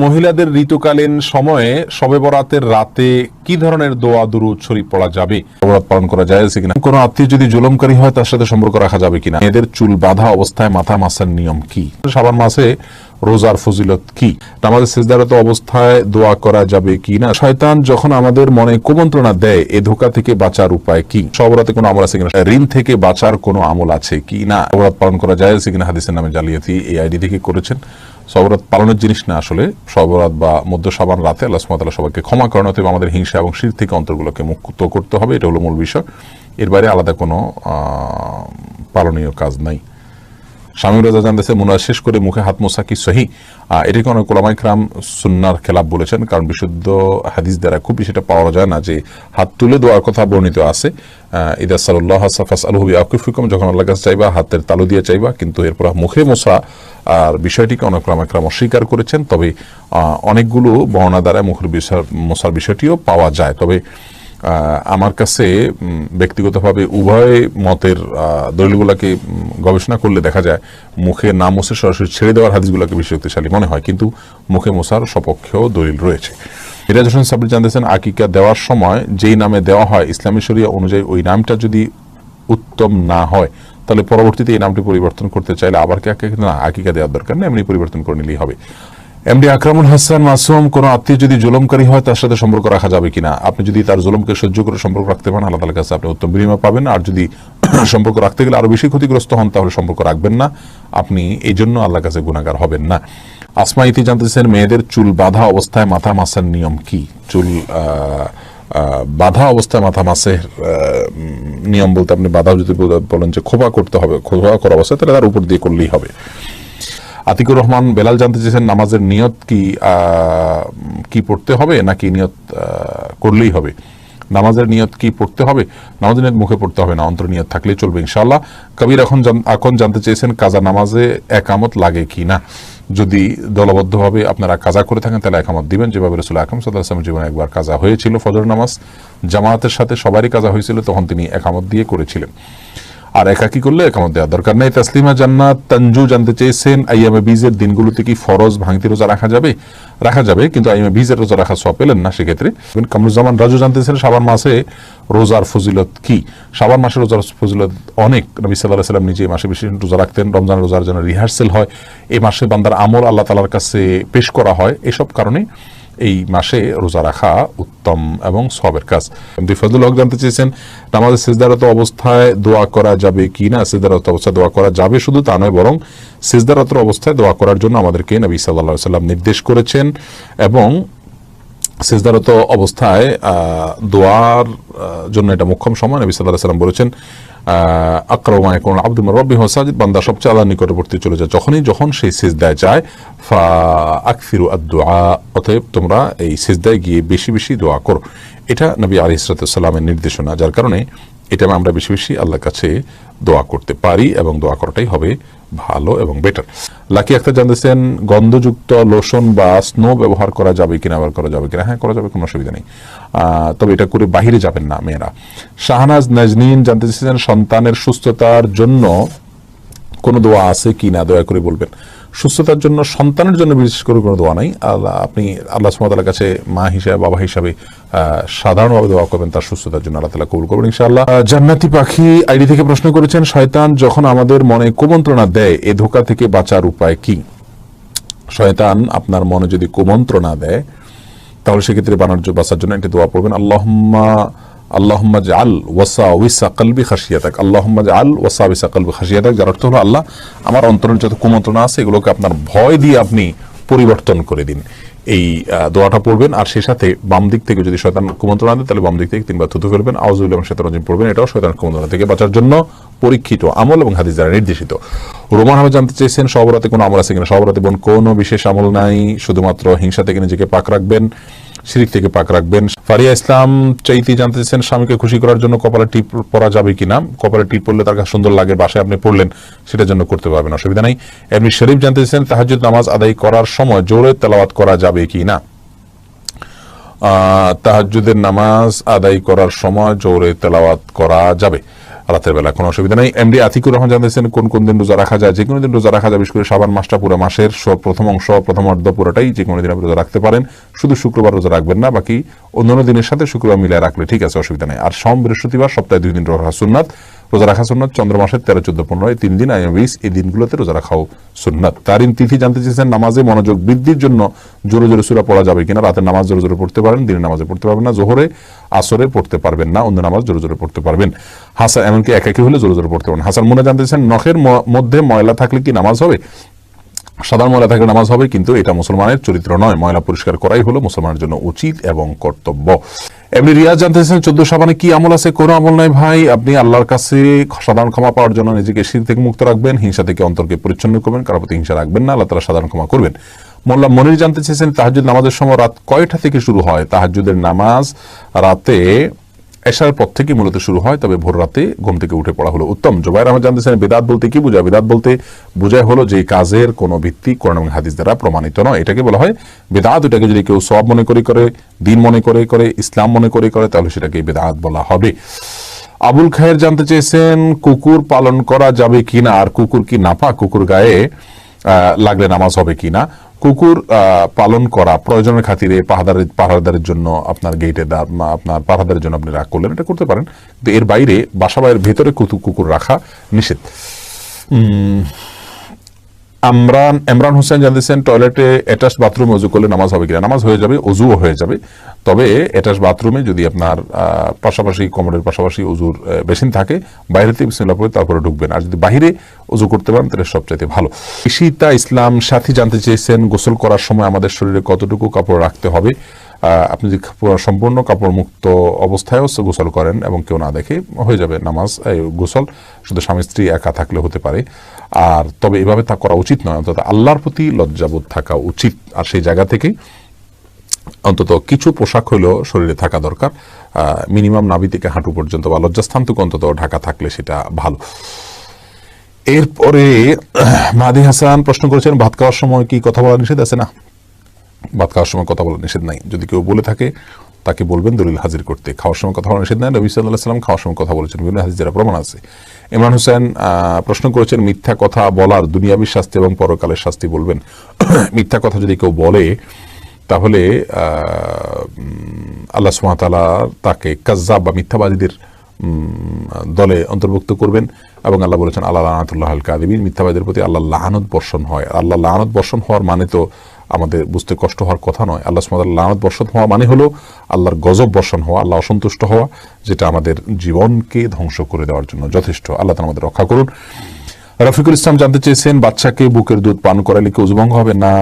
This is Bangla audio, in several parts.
মহিলাদের ঋতুকালীন সময়ে শবে বরাতের রাতে কি ধরনের দোয়া দুরূদ শরীফ পড়া যাবে, বরাত পালন করা যায় কিনা, কোনো আত্মীয় যদি জুলুমকারী হয় তার সাথে সম্পর্ক রাখা যাবে কিনা, এদের চুল বাঁধা অবস্থায় মাথা মাসার নিয়ম কি, শাবান মাসে রোজার ফজিলত কি, আমাদের সিজদারত অবস্থায় দোয়া করা যাবে কি না, শয়তান যখন আমাদের মনে কুমন্ত্রণা দেয় এ ধোঁকা থেকে বাঁচার উপায় কি, শবরাতে কোনো আমল আছে কিনা, ঋণ থেকে বাঁচার কোনো আমল আছে কি না, বরাত পালন করা যায় কিনা, হাদিসের নামে জালিয়াতি এই আইডি থেকে করেছেন। সবরাত পালনের জিনিস না, আসলে সবরাত বা মধ্য শাবান রাতে আল্লাহ সুবহানাহু ওয়া তাআলা সবাইকে ক্ষমা করেন, অতএব আমাদের হিংসা এবং শিরক থেকে অন্তরগুলোকে মুক্ত করতে হবে, এটা হলো মূল বিষয়। এর বাইরে আলাদা কোনো পালনীয় কাজ নাই। স্বামী রাজা জানতেছে মুনাজ শেষ করে মুখে হাত মোছা কি সহি, এটাকে অনেক ওলামা ইকরাম সুন্নাহর খেলাফ বলেছেন, কারণ বিশুদ্ধ হাদিস দ্বারা খুব বেশি এটা পাওয়া যায় না যে হাত তুলে দেওয়ার কথা বর্ণিত আছে। ইদা সাল্লাল্লাহু ফাসআলহু বিআকুফিকুম, যখন আল্লাহর কাছে চাইবা হাতের তালু দিয়ে চাইবা, কিন্তু এরপর মুখে মোছা আর বিষয়টিকে অনেক ওলামা ইকরাম অস্বীকার করেছেন। তবে অনেকগুলো বর্ণনা দ্বারা মুখের মোছার বিষয়টিও পাওয়া যায়। তবে আমার কাছে ব্যক্তিগতভাবে উভয় মতের দলিলগুলোকে গবেষণা করলে দেখা যায় মুখে না মুছে সরাসরি ছেড়ে দেওয়ার হাদিসগুলোকে বেশি শক্তিশালী মনে হয়, কিন্তু মুখে মোছার সপক্ষেও দলিল রয়েছে। মিরাজ হোসেন সাব্বির জানতেছেন আকিকা দেওয়ার সময় যেই নামে দেওয়া হয় ইসলামী শরিয়া অনুযায়ী ওই নামটা যদি উত্তম না হয় তাহলে পরবর্তীতে এই নামটি পরিবর্তন করতে চাইলে আবার কি আকিকা দেওয়ার দরকার নেই, এমনি পরিবর্তন করে নিলেই হবে। এমডি আকরামুল হাসান মাসুম, কোনো আত্মীয় যদি জুলুমকারী হয় তার সাথে সম্পর্ক রাখা যাবে কিনা, আপনি যদি তার জুলুমকে সহ্য করে সম্পর্ক রাখতে পারেন আল্লাহ তাআলার কাছে আপনি উত্তম বিনিময় পাবেন, আর যদি সম্পর্ক রাখতে গেলে আরো বেশি ক্ষতিগ্রস্ত হন তাহলে সম্পর্ক রাখবেন না, আপনি এই জন্য আল্লাহর কাছে গুনাহগার হবেন না। আসমা ইতি জানতেছেন মেয়েদের চুল বাঁধা অবস্থায় মাথা মাসার নিয়ম কি, চুল বাঁধা অবস্থায় মাথা মাসের নিয়ম বলতে আপনি বাঁধা যদি বলেন যে খোপা করতে হবে, খোপা করা অবস্থায় তাহলে তার উপর দিয়ে করলেই হবে। আতিকুর রহমান বেলাল জানতে চেয়েছেন নামাজের নিয়ত কি পড়তে হবে নাকি নিয়ত করলেই হবে, নামাজের নিয়ত কি পড়তে হবে, নামাজের নিয়ত মুখে পড়তে হবে না, অন্তর নিয়ত থাকলেই চলবে ইনশাআল্লাহ। কবির এখন জানতে চেয়েছেন কাজা নামাজে একামত লাগে কি না, যদি দলবদ্ধভাবে আপনারা কাজা করে থাকেন তাহলে একামত দিবেন, যেভাবে রাসূল আকরাম সাল্লাল্লাহু আলাইহি ওয়াসাল্লাম জীবনে একবার কাজা হয়েছিল, ফজর নামাজ জামাতের সাথে সবারই কাজা হয়েছিল, তখন তিনি একামত দিয়ে করেছিলেন, আর একাকি করলে একামত দেওয়ার দরকার নেই। তাসলিমা জান্নাত তানজু জানতে চেয়েছেন আইয়ামে বীজের দিনগুলোতে কি ফরজ ভাঙতি রোজা রাখা যাবে, কিন্তু আইয়ামে বীজের রোজা রাখা সওয়াব পেলেন না, সেক্ষেত্রে কামরুজ্জামান রাজু জানতে চেয়েছেন শাবান মাসে রোজার ফজিলত কি, শাবান মাসে রোজার ফজিলত অনেক, নবী সাল্লাল্লাহু আলাইহি ওয়াসাল্লাম নিজে মাসে বেশি রোজা রাখতেন, রমজান রোজার জন্য রিহার্সেল হয়, এই মাসে বান্দার আমল আল্লাহ তাআলার কাছে পেশ করা হয়, এসব কারণে এই মাসে রোজা রাখা উত্তম এবং সওয়াবের কাজ। ফজলুল হক জানতে চেয়েছেন নামাজে সিজদারত অবস্থায় দোয়া করা যাবে কি না, সিজদারত অবস্থায় দোয়া করা যাবে শুধু তা নয়, বরং সিজদারত অবস্থায় দোয়া করার জন্য আমাদেরকে নবী সাল্লাল্লাহু আলাইহি ওয়াসাল্লাম নির্দেশ করেছেন, এবং সিজদারত অবস্থায় দোয়ার জন্য এটা মুখ্যম সময়। নবী সাল্লাল্লাহু আলাইহি ওয়াসাল্লাম বলেছেন আকরাবু মা ইয়াকুনু আল-আবদু মির রাব্বিহি ওয়া সাজিদ, বান্দা সবচেয়ে আল্লাহর নিকটবর্তী চলে যায় যখন সেই সিজদায় যায়, ফা আকসিরু আদ-দুআ, অতএব তোমরা এই সিজদায় গিয়ে বেশি বেশি দোয়া করো। এটা নবী আলাইহিস সালাতু ওয়াস সালামের নির্দেশনা, যার কারণে এটা আমরা বেশি বেশি আল্লাহর কাছে দোয়া করতে পারি এবং দোয়া করাটাই হবে ভালো এবং বেটার। লাকি আক্তার জানতেছেন গন্ধযুক্ত লোশন বা স্নো ব্যবহার করা যাবে কিনা, ব্যবহার করা যাবে কিনা, হ্যাঁ করা যাবে, কোনো অসুবিধা নেই, তবে এটা করে বাহিরে যাবেন না মেয়েরা। শাহনাজ নাজনীন জানতে চেয়েছেন সন্তানের সুস্থতার জন্য কোনো দোয়া আছে কি না, দয়া করে বলবেন। সুস্থতার জন্য সন্তানের জন্য বিশেষ করে কোনো দোয়া নাই, আপনি আল্লাহ সুবহানাহু ওয়া তাআলার কাছে মা হিসেবে বাবা হিসাবে সাধারণভাবে দোয়া করবেন, তার সুস্থতার জন্য আল্লাহ তাআলা কবুল করবেন ইনশাআল্লাহ। জান্নাতি পাখি আইডি থেকে প্রশ্ন করেছেন শয়তান যখন আমাদের মনে কুমন্ত্রণা দেয় এ ধোঁকা থেকে বাঁচার উপায় কি, শয়তান আপনার মনে যদি কুমন্ত্রণা দেয় তাহলে সেক্ষেত্রে বাঁচার জন্য একটা দোয়া পড়বেন, আল্লাহুম্মা জাআল ওয়াসাওয়িসা কলবি খাশিয়াতাক, আল্লাহুম্মা জাআল ওয়াসাওয়িসা কলবি খাশিয়াতাক, যার অর্থ হলো আল্লাহ আমার অন্তরের যত কুমন্ত্রণা আছে এগুলোকে আপনার ভয় দিয়ে আপনি পরিবর্তন করে দিন, এই দোয়াটা পড়বেন। আর সেই সাথে বাম দিক থেকে যদি শয়তান কুমন্ত্রণা দেয় তাহলে বাম দিক থেকে 3 বার থুতু ফেলবেন, আউযু বিল্লাহি মিনাশ শাইতানির রাজিম পড়বেন, এটাও শয়তান কুমন্ত্রণা থেকে বাঁচার জন্য পরীক্ষিত আমল এবং হাদিস দ্বারা নির্দেশিত। রোমান আহমেদ জানতে চেয়েছেন সবরাতে কোনো আমল আছে কিনা, সবরাতে কোনো বিশেষ আমল নাই, শুধুমাত্র হিংসা থেকে নিজেকে পাক রাখবেন, শিরিক থেকে পাক রাখবেন। ফারিয়া ইসলাম চাইতে জানতে চেয়েছেন স্বামীকে খুশি করার জন্য কপালে টিপ পরা যাবে কিনা, কপালে টিপ পরলে তার কাছে সুন্দর লাগে, বাসায় আপনি পড়লেন সেটার জন্য করতে পারবেন, অসুবিধা নেই। এমনি শরীফ জানতে চেয়েছেন তাহাজ্জুদ নামাজ আদায় করার সময় জোরে তেলাওয়াত করা যাবে কি না, তাহাজ্জুদের নামাজ আদায় করার সময় জোরে তেলাওয়াত করা যাবে। রাতের বেলা কোনো অসুবিধা নেই। এমডি আতিকুর রহমান জানতেছেন কোন কোন দিন রোজা রাখা যায়? যে কোনো দিন রোজা রাখা যায়, বিশেষ করে শাবান মাসটা পুরো মাসের প্রথম অংশ, প্রথম অর্ধ পুরোটাই যে কোনো দিন আপনি রোজা রাখতে পারেন। শুধু শুক্রবার রোজা রাখবেন না, বাকি অন্যান্য দিনের সাথে শুক্রবার মিলিয়ে রাখলে ঠিক আছে, অসুবিধা নেই। আর সোম বৃহস্পতিবার সপ্তাহে 2 দিন রোজা সুন্নাত, রোজা রাখা সুন্নাত। চন্দ্র মাসের 13, 14, 15 এই 3 দিন, 20 এই দিনগুলোতে রোজা রাখাও সুন্নাত। তারিন তিথি জানতে চেয়েছেন নামাজে মনোযোগ বৃদ্ধির জন্য জোরে জোরে সূরা পড়া যাবে কিনা? রাতের নামাজ জোরে জোরে পড়তে পারেন, দিনের নামাজে পড়তে পারবেন না, জোহরে আসরে পড়তে পারবেন না, অন্য নামাজ জোরে জোরে পড়তে পারবেন। হাসান এমনকি একাকি হলে জোরে জোরে পড়তে পারেন। হাসান মনে জানতেছেন নখের মধ্যে ময়লা থাকলে কি নামাজ হবে? সাধারণ ময়লা থাকলে নামাজ হবে, কিন্তু এটা মুসলমানের চরিত্র নয়। ময়লা পরিষ্কার করাই হলো মুসলমানের জন্য উচিত এবং কর্তব্য। এমনি রিয়াজ জানতেছেন 14 শাবানে কি আমল আছে? কোনো আমল নাই ভাই। আপনি আল্লাহর কাছে সাধারণ ক্ষমা পাওয়ার জন্য নিজেকে শিরক থেকে মুক্ত রাখবেন, হিংসা থেকে অন্তরকে পরিচ্ছন্ন করবেন, কারোর প্রতি হিংসা রাখবেন না, আল্লাহ তাআলা সাধারণ ক্ষমা করবেন। মোল্লা মনির জানতে চেয়েছেন তাহাজ্জুদ নামাজের সময় রাত কয়টা থেকে শুরু হয়? তাহাজ্জুদের নামাজ রাতে এশার পর থেকে মূলত শুরু হয়, তবে ভোর রাতে ঘুম থেকে উঠে পড়া হলো উত্তম। জুবাইর আহমদ জানতেছেন বিদআত বলতে কি বোঝায়? বিদআত বলতে বোঝায় হলো যে কাজের কোনো ভিত্তি কোরআন এবং হাদিস দ্বারা প্রমাণিত নয়, এটাকে বলা হয় বিদআত। এটাকে যদি কেউ সওয়াব মনে করে, দিন মনে করে, ইসলাম মনে করে, তাহলে সেটাকে বিদআত বলা হবে। আবুল খায়ের জানতে চেয়েছেন কুকুর পালন করা যাবে কিনা, আর কুকুর কি নাপাক? কুকুর গায়ে লাগলে নামাজ হবে কিনা? কুকুর পালন করা প্রয়োজনের খাতিরে পাহারাদারের জন্য, আপনার গেটে আপনার পাহারাদারের জন্য আপনি রাগ করলেন, এটা করতে পারেন, কিন্তু এর বাইরে বাসা বাইরের ভেতরে কুকুর রাখা নিষেধ। ইমরান হোসেন জানতেছেন টয়লেটে অ্যাটাচ বাথরুমে ওযু করলে নামাজ হবে কিনা? নামাজ হয়ে যাবে, ওযুও হয়ে যাবে, তবে অ্যাটাচ বাথরুমে যদি আপনার পাশাপাশি কমোডের পাশাপাশি ওযুর বেসিন থাকে, বাইরেতে বিসমিল্লাহ পড়ে তারপরে ঢুকবেন, আর যদি বাহিরে ওযু করতে পারেন তাহলে সবচাইতে ভালো। ঈশিতা ইসলাম সাথী জানতে চেয়েছেন গোসল করার সময় আমাদের শরীরে কতটুকু কাপড় রাখতে হবে? আপনি যদি সম্পূর্ণ কাপড় মুক্ত অবস্থায়ও গোসল করেন এবং কেউ না দেখে, হয়ে যাবে নামাজ, গোসল। শুধু স্বামী স্ত্রী একা থাকলে হতে পারে, আর তবে এভাবে তা করা উচিত নয়, অন্তত আল্লাহর প্রতি লজ্জাবোধ থাকা উচিত। আর সেই জায়গা থেকে অন্তত কিছু পোশাক হলেও শরীরে থাকা দরকার, মিনিমাম নাভি থেকে হাঁটু পর্যন্ত বা লজ্জাস্থানটুকু অন্তত ঢাকা থাকলে সেটা ভালো। এরপরে মাহাদি হাসান প্রশ্ন করেছেন ভাত খাওয়ার সময় কি কথা বলা নিষেধ আছে? না, ভাত খাওয়ার সময় কথা বলা নিষেধ নাই। যদি কেউ বলে থাকে তাকে বলবেন দলিল হাজির করতে। খাওয়ার সময় কথা বলা নিষেধ নাই, নবী সাল্লাল্লাহু আলাইহি ওয়াসাল্লাম খাওয়ার সময় কথা বলেছেন, বিভিন্ন হাদিস যারা প্রমাণ আছে। ইমরান হোসেন প্রশ্ন করেছেন মিথ্যা কথা বলার দুনিয়াবী শাস্তি এবং পরকালের শাস্তি বলবেন। মিথ্যা কথা যদি কেউ বলে তাহলে আল্লাহ সুবহানাহু ওয়া তাআলা তাকে কাযযাব বা মিথ্যাবাদীদের দলে অন্তর্ভুক্ত করবেন, এবং আল্লাহ বলেছেন আল্লাহ লানাতুল্লাহিল কাযিবিন, মিথ্যাবাদীদের প্রতি আল্লাহর লানত বর্ষণ হয়। আল্লাহ লানত বর্ষণ হওয়ার মানে তো আমাদের বুঝতে কষ্ট হওয়ার কথা নয়। আল্লাহ সুবহানাহু ওয়া তাআলা লানত বর্ষণ হওয়া মানে হলো আল্লাহর গজব বর্ষণ হওয়া, আল্লাহ অসন্তুষ্ট হওয়া, যেটা আমাদের জীবনকে ধ্বংস করে দেওয়ার জন্য যথেষ্ট। আল্লাহ তাআলা আমাদের রক্ষা করুন। রফিকুল ইসলাম জানতে চেয়েছেন বাচ্চাকে বুকের দুধ পান করালে কি ওযুভঙ্গ হবে? না,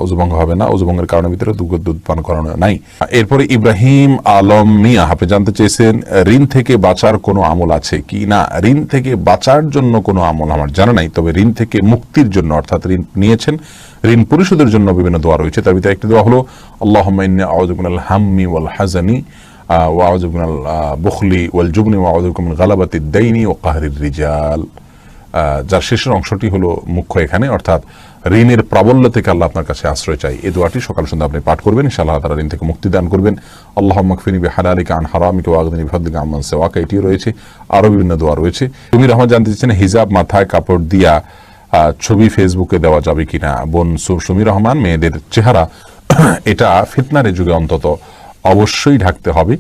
ওযুভঙ্গ হবে না, ওযুভঙ্গের কারণের ভিতরে বুকের দুধ পান করানো নাই। এরপরে ইব্রাহিম আলম মিয়া আপনি জানতে চেয়েছেন ঋণ থেকে বাঁচার কোনো আমল আছে কি? না, ঋণ থেকে বাঁচার জন্য কোনো আমল আমার জানা নাই, তবে ঋণ থেকে মুক্তির জন্য, অর্থাৎ ঋণ নিয়েছেন, ঋণ পরিশোধের জন্য বিভিন্ন দোয়া রয়েছে। তার ভিতরে একটি দোয়া হলো আল্লাহুম্মা ইন্নী আউযু বিকা মিনাল হাম্মি ওয়াল হাযানি ওয়া আউযু বিকা মিনাল বুখলি ওয়াল জুবনি ওয়া আউযু বিকা মিন গালাবাতিদ দাইনি ওয়া কাহরির রিজাল, যার শেষের অংশটি হলো মুখ্য এখানে, অর্থাৎ ঋণের প্রাবল্য থেকে আল্লাহ আপনার কাছে আশ্রয় চাই। এই দোয়াটি সকাল সন্ধ্যা আপনি পাঠ করবেন, ইনশাআল্লাহ তাআলা ঋণ থেকে মুক্তি দান করবেন। আল্লাহুম্মা কফিনি বিহালালিকা আন হারামিকা ওয়া আগনিনি বিফাদলিকা আম্মান সিওয়াকা, এটিও রয়েছে, আরো বিভিন্ন দোয়া রয়েছে। তুমি রহমান জানতে চাচ্ছেন হিজাব মাথায় কাপড় দিয়া ছবি ফেসবুকে দেওয়া যাবে কিনা? বোন সুমি রহমান, মেয়েদের চেহারা এটা ফিতনার যুগে অন্তত অবশ্যই ঢাকতে হবে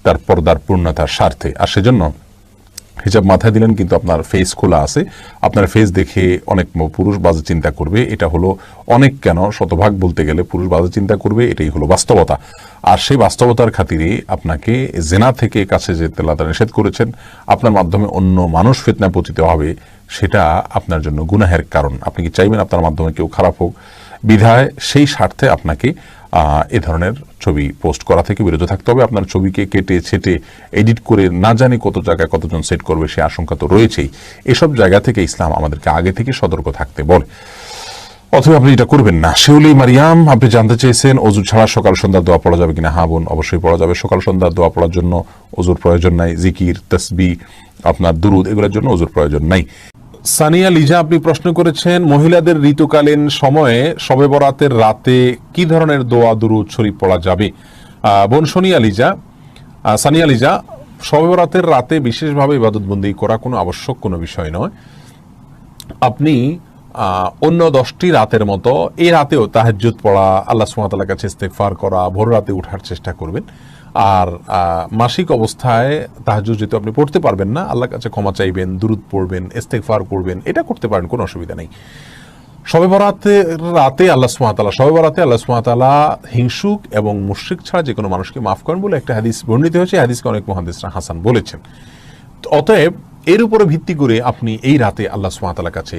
তার পর্দার পূর্ণতার স্বার্থে, আর সেজন্য হিজাব মাথায় দিলেন কিন্তু আপনার ফেস খোলা আছে, আপনার ফেস দেখে অনেক পুরুষ বাজে চিন্তা করবে। এটা হলো অনেক কেন, শতভাগ বলতে গেলে পুরুষ বাজে চিন্তা করবে, এটাই হলো বাস্তবতা। আর সেই বাস্তবতার খাতিরে আপনাকে জেনা থেকে কাছে যেতে আল্লাহ তাআলা নিষেধ করেছেন। আপনার মাধ্যমে অন্য মানুষ ফিতনায় পতিত হবে, সেটা আপনার জন্য গুনাহের কারণ। আপনি কি চাইবেন আপনার মাধ্যমে কেউ খারাপ হোক? বিধায় সেই স্বার্থে আপনাকে এ ধরনের ছবি পোস্ট করা থেকে বিরত থাকতে হবে। আপনার ছবিকে কেটে ছেটে এডিট করে না জানি কত জায়গায় কতজন সেট করবে, সে আশঙ্কা তো রয়েছেই। এসব জায়গা থেকে ইসলাম আমাদেরকে আগে থেকে সতর্ক থাকতে বলে, অথবা আপনি এটা করবেন না। শিউলি মারিয়াম আপনি জানতে চেয়েছেন ওযু ছাড়া সকাল সন্ধ্যা দোয়া পড়া যাবে কিনা? হ্যাঁ বোন, অবশ্যই পড়া যাবে। সকাল সন্ধ্যা দোয়া পড়ার জন্য ওযুর প্রয়োজন নাই, জিকির তাসবিহ আপনার দুরুদ এগুলোর জন্য ওযুর প্রয়োজন নাই। সানিয়া লিজা আপনি প্রশ্ন করেছেন মহিলাদের ঋতুকালীন সময়ে শবে বরাতের রাতে কি ধরনের দোয়া দুরুদ শরীফ পড়া যাবে? বোন সানিয়া লিজা, শবে বরাতের রাতে বিশেষভাবে ইবাদতবন্দি করা কোনো আবশ্যক কোনো বিষয় নয়। আপনি অন্য 10টি রাতের মতো এই রাতেও তাহাজ্জুদ পড়া, আল্লাহ সুবহানাহু ওয়া তাআলার কাছে ইস্তেগফার করা, ভোর রাতে ওঠার চেষ্টা করবেন। আর মাসিক অবস্থায় তাহাজ্জুদ যেহেতু আপনি পড়তে পারবেন না, আল্লাহর কাছে ক্ষমা চাইবেন, দুরূদ পড়বেন, ইস্তেগফার করবেন, এটা করতে পারেন, কোনো অসুবিধা নেই। শবে বরাতের রাতে আল্লাহ সুবহানাহু ওয়া তাআলা, শবে বরাতে আল্লাহ সুবহানাহু ওয়া তাআলা হিংসুক এবং মুশরিক ছাড়া যে কোনো মানুষকে মাফ করেন বলে একটা হাদিস বর্ণিত হয়েছে। হাদিসকে অনেক মুহাদ্দিসরা হাসান বলেছেন। অতএব এর উপরে ভিত্তি করে আপনি এই রাতে আল্লাহ সুবহানাহু ওয়া তাআলার কাছে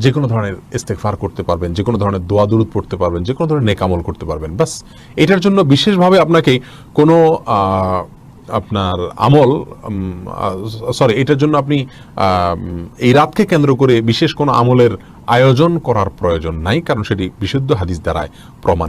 যে কোনো ধরনের ইস্তেগফার করতে পারবেন, যে কোনো ধরনের দোয়া দুরূদ পড়তে পারবেন, যে কোনো ধরনের নেক আমল করতে পারবেন। বাস এটার জন্য বিশেষভাবে আপনাকে কোনো আপনার আমল এটার জন্য আপনি এই রাতকে কেন্দ্র করে বিশেষ কোনো আমলের আয়োজন করার প্রয়োজন নাই, কারণ সেটি বিশুদ্ধ হাদিস দ্বারায় প্রমাণ।